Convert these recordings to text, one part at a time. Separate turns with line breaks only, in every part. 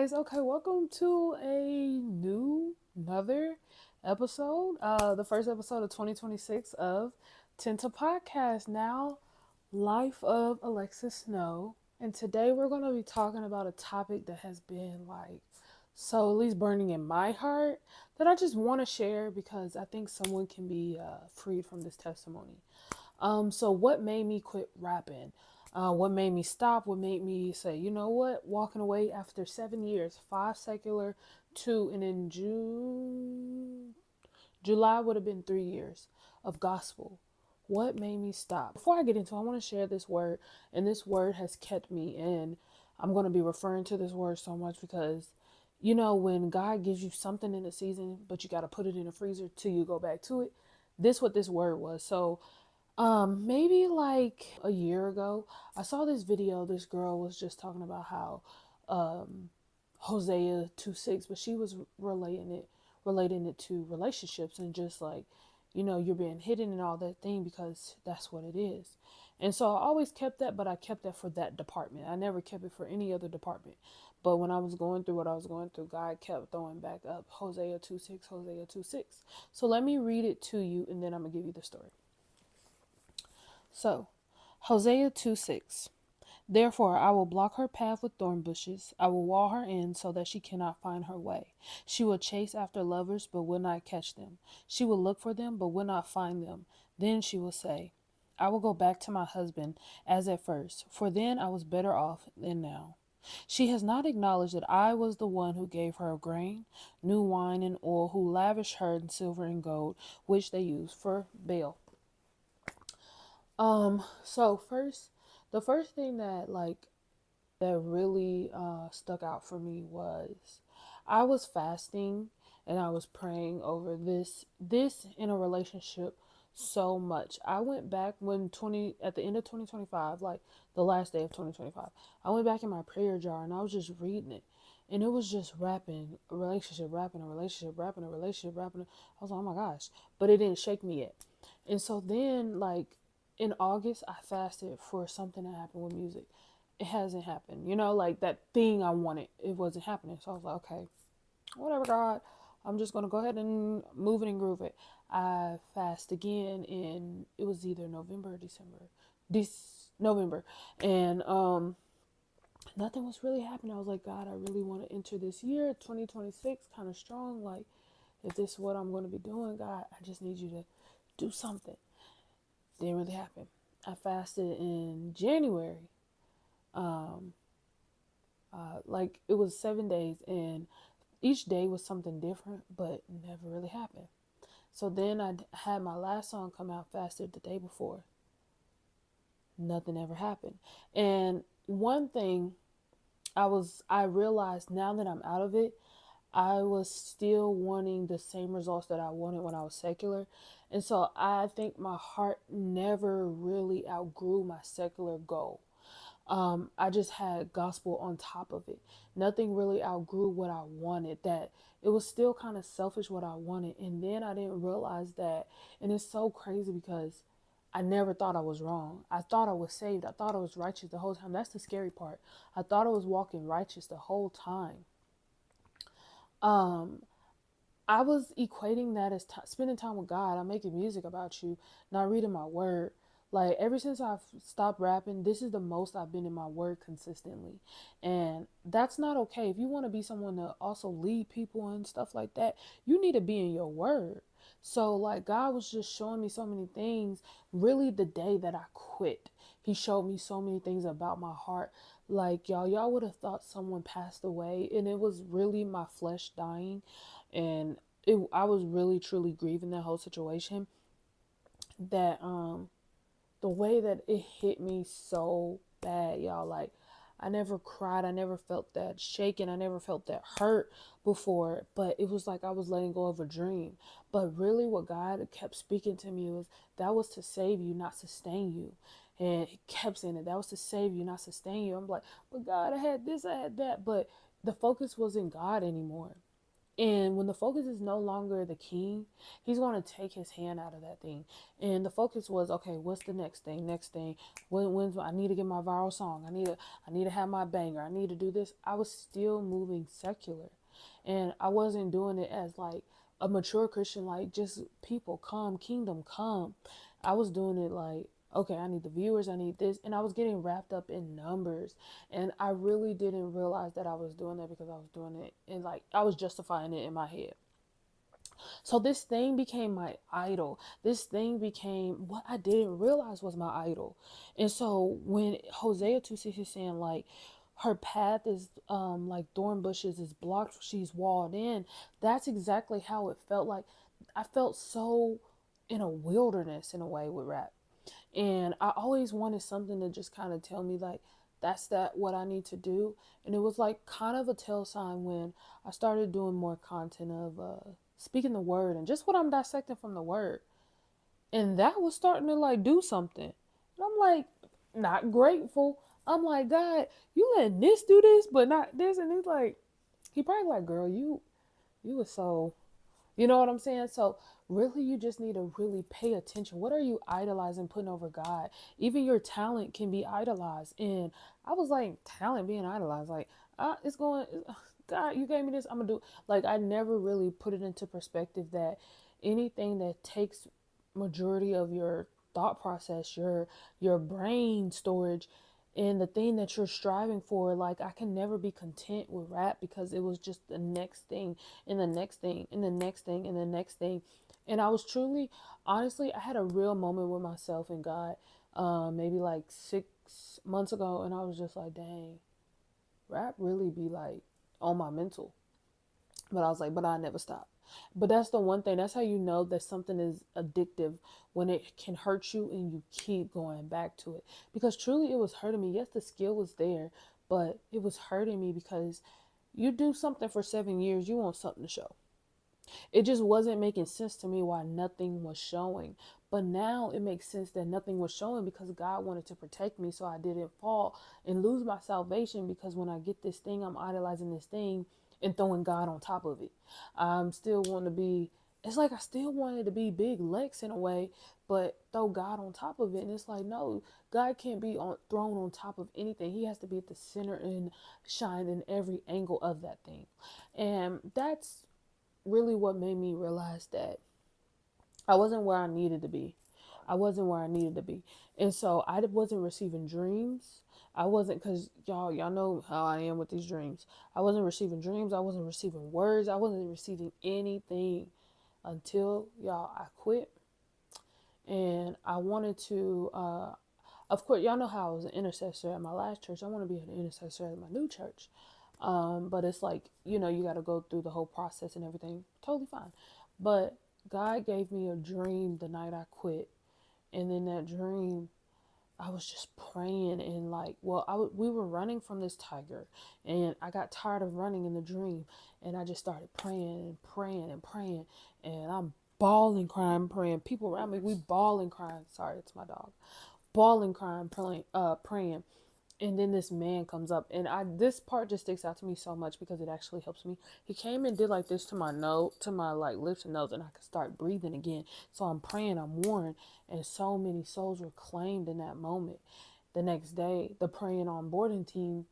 guys. Okay, welcome to another episode. The first episode of 2026 of Tinta Podcast. Now, Life of Alexis Snow. And today we're going to be talking about a topic that has been so at least burning in my heart that I just want to share because I think someone can be freed from this testimony. So what made me quit rapping? What made me stop? What made me say, you know what? Walking away after 7 years, 5 secular, two, and in July would have been 3 years of gospel. What made me stop? Before I get into it, I want to share this word, and this word has kept me in. I'm going to be referring to this word so much because, when God gives you something in a season, but you got to put it in the freezer till you go back to it. This what this word was. So maybe like a year ago, I saw this video. This girl was just talking about how Hosea 2:6, but she was relating it to relationships and just like, you're being hidden and all that thing because that's what it is. And so I always kept that, but I kept that for that department. I never kept it for any other department. But when I was going through what I was going through, God kept throwing back up Hosea 2:6, Hosea 2:6. So let me read it to you and then I'm going to give you the story. So, Hosea 2:6. Therefore, I will block her path with thorn bushes. I will wall her in so that she cannot find her way. She will chase after lovers, but will not catch them. She will look for them, but will not find them. Then she will say, I will go back to my husband as at first, for then I was better off than now. She has not acknowledged that I was the one who gave her grain, new wine, and oil, who lavished her in silver and gold, which they used for Baal. So first, the first thing that really stuck out for me was I was fasting and I was praying over this in a relationship so much. I went back when 20 at the end of 2025, like the last day of 2025. I went back in my prayer jar and I was just reading it. And it was just rapping a relationship, rapping a relationship, rapping a relationship, rapping. I was like, oh my gosh. But it didn't shake me yet. And so then, in August, I fasted for something to happen with music. It hasn't happened. Like that thing I wanted, it wasn't happening. So I was like, okay, whatever, God. I'm just going to go ahead and move it and groove it. I fast again, and it was either November or December. November. And nothing was really happening. I was like, God, I really want to enter this year, 2026, kind of strong. Like, if this is what I'm going to be doing, God, I just need you to do something. Didn't really happen. I fasted in January. Um, it was 7 days, and each day was something different, but never really happened. So then I had my last song come out, fasted the day before. Nothing ever happened. And one thing I realized now that I'm out of it, I was still wanting the same results that I wanted when I was secular. And so I think my heart never really outgrew my secular goal. I just had gospel on top of it. Nothing really outgrew what I wanted. That it was still kind of selfish what I wanted. And then I didn't realize that. And it's so crazy because I never thought I was wrong. I thought I was saved. I thought I was righteous the whole time. That's the scary part. I thought I was walking righteous the whole time. Um, I was equating that as spending time with God. I'm making music about you, not reading my word. Like ever since I've stopped rapping, this is the most I've been in my word consistently. And that's not okay. If you want to be someone to also lead people and stuff like that, you need to be in your word. So like God was just showing me so many things. Really the day that I quit, he showed me so many things about my heart. Like y'all would have thought someone passed away and it was really my flesh dying. And I was really truly grieving that whole situation. That the way that it hit me so bad, y'all. Like I never cried, I never felt that shaken, I never felt that hurt before, but it was like I was letting go of a dream. But really what God kept speaking to me was that was to save you, not sustain you. And he kept saying that was to save you, not sustain you. I'm like, but God, I had this, I had that, but the focus wasn't God anymore. And when the focus is no longer the king, he's going to take his hand out of that thing. And the focus was, okay, what's the next thing? Next thing, when's I need to get my viral song. I need to have my banger. I need to do this. I was still moving secular, and I wasn't doing it as like a mature Christian, like just people come, kingdom come. I was doing it like, okay, I need the viewers, I need this, and I was getting wrapped up in numbers, and I really didn't realize that I was doing that because I was doing it and like I was justifying it in my head. So this thing became my idol. This thing became what I didn't realize was my idol. And so when Hosea 2:6 is saying like her path is like thorn bushes is blocked, she's walled in, that's exactly how it felt like. I felt so in a wilderness in a way with rap. And I always wanted something to just kind of tell me like that's that what I need to do. And it was like kind of a tell sign when I started doing more content of speaking the word and just what I'm dissecting from the word. And that was starting to like do something. And I'm like not grateful. I'm like, God, you letting this do this but not this. And he's like, he probably like, girl, you were so, you know what I'm saying? So really you just need to really pay attention. What are you idolizing, putting over God? Even your talent can be idolized. And I was like, talent being idolized, like it's going, God, you gave me this, I'm gonna do. Like I never really put it into perspective that anything that takes majority of your thought process, your brain storage, and the thing that you're striving for, like I can never be content with rap because it was just the next thing and the next thing and the next thing and the next thing. And I was truly, honestly, I had a real moment with myself and God, maybe like 6 months ago, and I was just like, dang, rap really be like on my mental. But I was like, but I never stop. But that's the one thing. That's how you know that something is addictive, when it can hurt you and you keep going back to it. Because truly, it was hurting me. Yes, the skill was there, but it was hurting me because you do something for 7 years, you want something to show. It just wasn't making sense to me why nothing was showing. But now it makes sense that nothing was showing because God wanted to protect me so I didn't fall and lose my salvation. Because when I get this thing, I'm idolizing this thing and throwing God on top of it. I'm still want to be, it's like I still wanted to be big Lex in a way, but throw God on top of it. And it's like, no, God can't be thrown on top of anything. He has to be at the center and shine in every angle of that thing. And that's really what made me realize that I wasn't where I needed to be. I wasn't where I needed to be. And so I wasn't receiving dreams. I wasn't, because y'all know how I am with these dreams. I wasn't receiving dreams. I wasn't receiving words. I wasn't receiving anything until I quit. And I wanted to, of course, y'all know how I was an intercessor at my last church. I want to be an intercessor at my new church. But it's like, you got to go through the whole process and everything. Totally fine. But God gave me a dream the night I quit. And in that dream, I was just praying and like, well, we were running from this tiger, and I got tired of running in the dream, and I just started praying and praying and praying, and I'm bawling, crying, praying. People around me, we bawling, crying. Sorry, it's my dog. Bawling, crying, praying. And then this man comes up, and this part just sticks out to me so much because it actually helps me. He came and did like this to my nose, to my like lips and nose, and I could start breathing again. So I'm praying, I'm warned, and so many souls were claimed in that moment. The next day, the praying onboarding team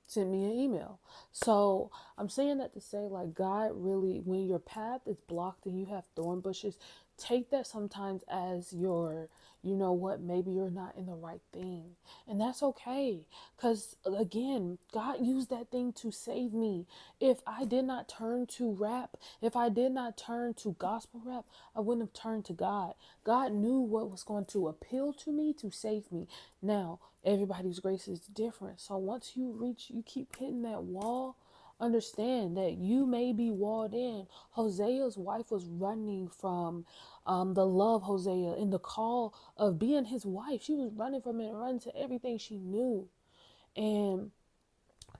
sent me an email. So I'm saying that to say, like, God really, when your path is blocked and you have thorn bushes, take that sometimes as your, you know what, maybe you're not in the right thing. And that's okay. Because again, God used that thing to save me. If I did not turn to rap, if I did not turn to gospel rap, I wouldn't have turned to God. God knew what was going to appeal to me to save me. Now, everybody's grace is different. So once you keep hitting that wall, understand that you may be walled in. Hosea's wife was running from the love Hosea and the call of being his wife. She was running from it and running to everything she knew. And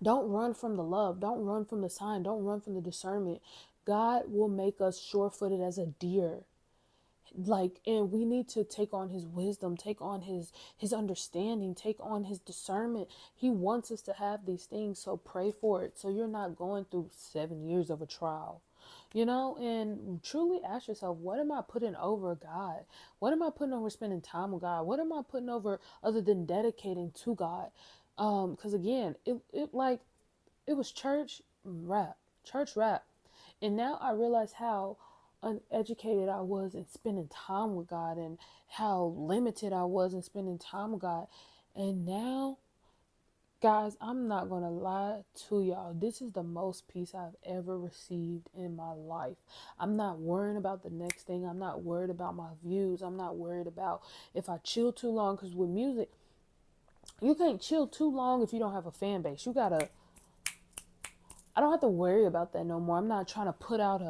don't run from the love. Don't run from the sign. Don't run from the discernment. God will make us sure-footed as a deer. Like, and we need to take on his wisdom, take on his understanding, take on his discernment. He wants us to have these things, so pray for it, so you're not going through 7 years of a trial. and truly ask yourself, what am I putting over God? What am I putting over spending time with God? What am I putting over other than dedicating to God? Because again, it was church rap. And now I realize how uneducated I was in spending time with God and how limited I was in spending time with God. And now, guys, I'm not going to lie to y'all. This is the most peace I've ever received in my life. I'm not worrying about the next thing. I'm not worried about my views. I'm not worried about if I chill too long. Because with music, you can't chill too long if you don't have a fan base. I don't have to worry about that no more. I'm not trying to put out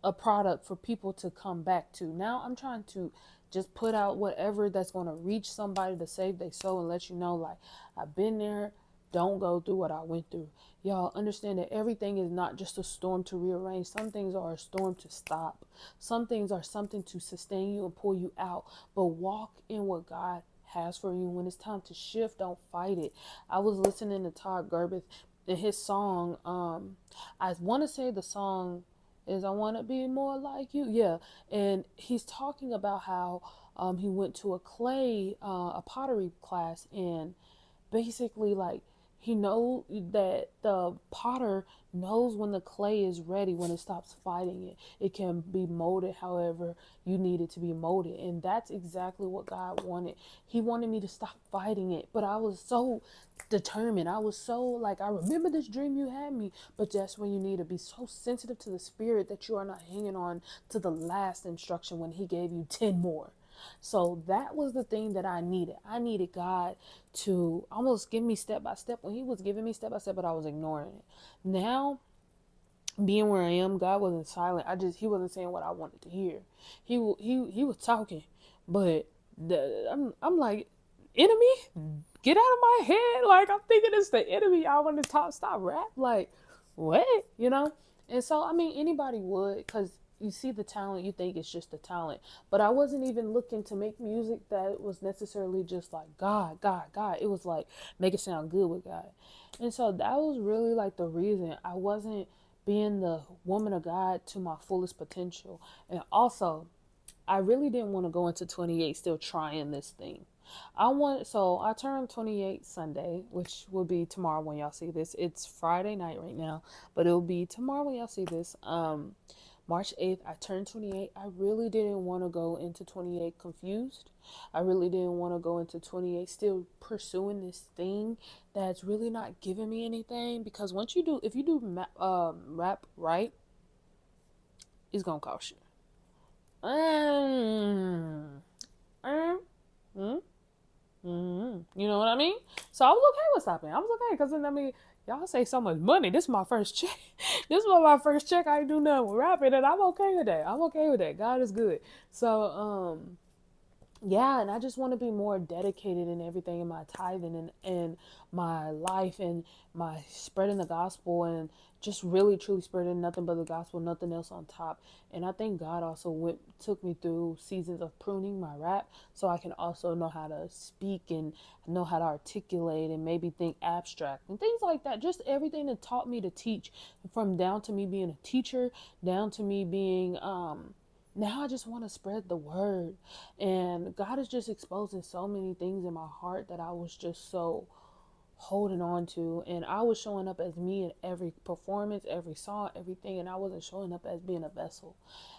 a product for people to come back to. Now I'm trying to just put out whatever that's going to reach somebody to save their soul and let you know, like, I've been there. Don't go through what I went through. Y'all understand that everything is not just a storm to rearrange. Some things are a storm to stop. Some things are something to sustain you and pull you out. But walk in what God has for you. When it's time to shift, don't fight it. I was listening to Todd Gerbeth in his song. I want to say the song is "I Want to Be More Like You." Yeah, and he's talking about how he went to a pottery class, and basically, like, he knows that the potter knows when the clay is ready, when it stops fighting it. It can be molded however you need it to be molded. And that's exactly what God wanted. He wanted me to stop fighting it. But I was so determined. I was so like, I remember this dream you had me. But that's when you need to be so sensitive to the spirit that you are not hanging on to the last instruction when he gave you 10 more. So that was the thing that I needed. I needed God to almost give me step by step when he was giving me step by step, but I was ignoring it. Now, being where I am, God wasn't silent. He wasn't saying what I wanted to hear. He was talking, but I'm like, enemy, get out of my head. Like, I'm thinking it's the enemy. I want to stop rap. Like, what? And so, I mean, anybody would, because you see the talent, you think it's just the talent. But I wasn't even looking to make music that was necessarily just like God, God, God. It was like, make it sound good with God. And so that was really like the reason I wasn't being the woman of God to my fullest potential. And also, I really didn't want to go into 28 still trying this thing. So I turned 28 Sunday, which will be tomorrow when y'all see this. It's Friday night right now, but it'll be tomorrow when y'all see this. March 8th, I turned 28. I really didn't want to go into 28 confused. I really didn't want to go into 28 still pursuing this thing that's really not giving me anything. Because if you do rap right, it's going to cost you. Um, um, mm, You know what I mean? So I was okay with stopping. I was okay because I mean, y'all say so much money. This is my first check. This was my first check. I ain't do nothing with rapping, and I'm okay with that. I'm okay with that. God is good. So yeah, and I just want to be more dedicated in everything in my tithing and my life and my spreading the gospel and just really truly spreading nothing but the gospel, nothing else on top. And I think God also took me through seasons of pruning my rap so I can also know how to speak and know how to articulate and maybe think abstract and things like that. Just everything that taught me to teach, from down to me being a teacher, down to me being now I just want to spread the word. And God is just exposing so many things in my heart that I was just so holding on to. And I was showing up as me in every performance, every song, everything. And I wasn't showing up as being a vessel.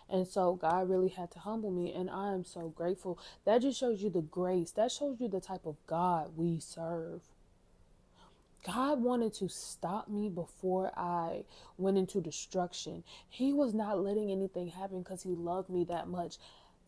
And so God really had to humble me. And I am so grateful. That just shows you the grace. That shows you the type of God we serve. God wanted to stop me before I went into destruction. He was not letting anything happen because he loved me that much.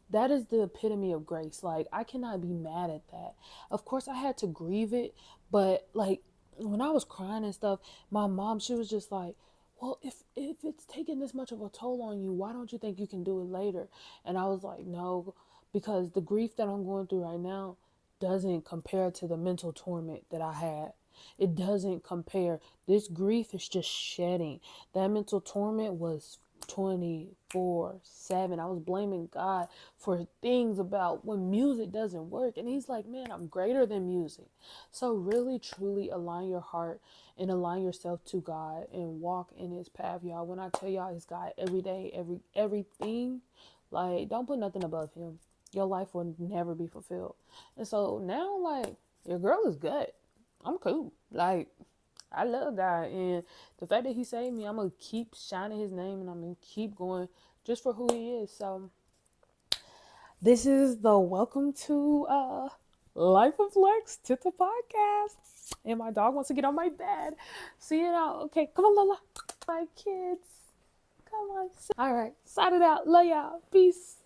That is the epitome of grace. Like, I cannot be mad at that. Of course, I had to grieve it, but like when I was crying and stuff, my mom, she was just like, well, if it's taking this much of a toll on you, why don't you think you can do it later? And I was like, no, because the grief that I'm going through right now doesn't compare to the mental torment that I had. It doesn't compare. This grief is just shedding. That mental torment was 24/7. I was blaming God for things about when music doesn't work. And he's like, man, I'm greater than music. So really, truly align your heart and align yourself to God and walk in his path, y'all. When I tell y'all his God every day, everything, like, don't put nothing above him. Your life will never be fulfilled. And so now, like, your girl is good. I'm cool. Like, I love God, and the fact that he saved me, I'm gonna keep shining his name, and I'm gonna keep going just for who he is. So this is the welcome to Life of Lex to the podcast. And my dog wants to get on my bed. See it out. Okay, come on, Lola. My kids. Come on. All right, sign it out. Love y'all. Peace.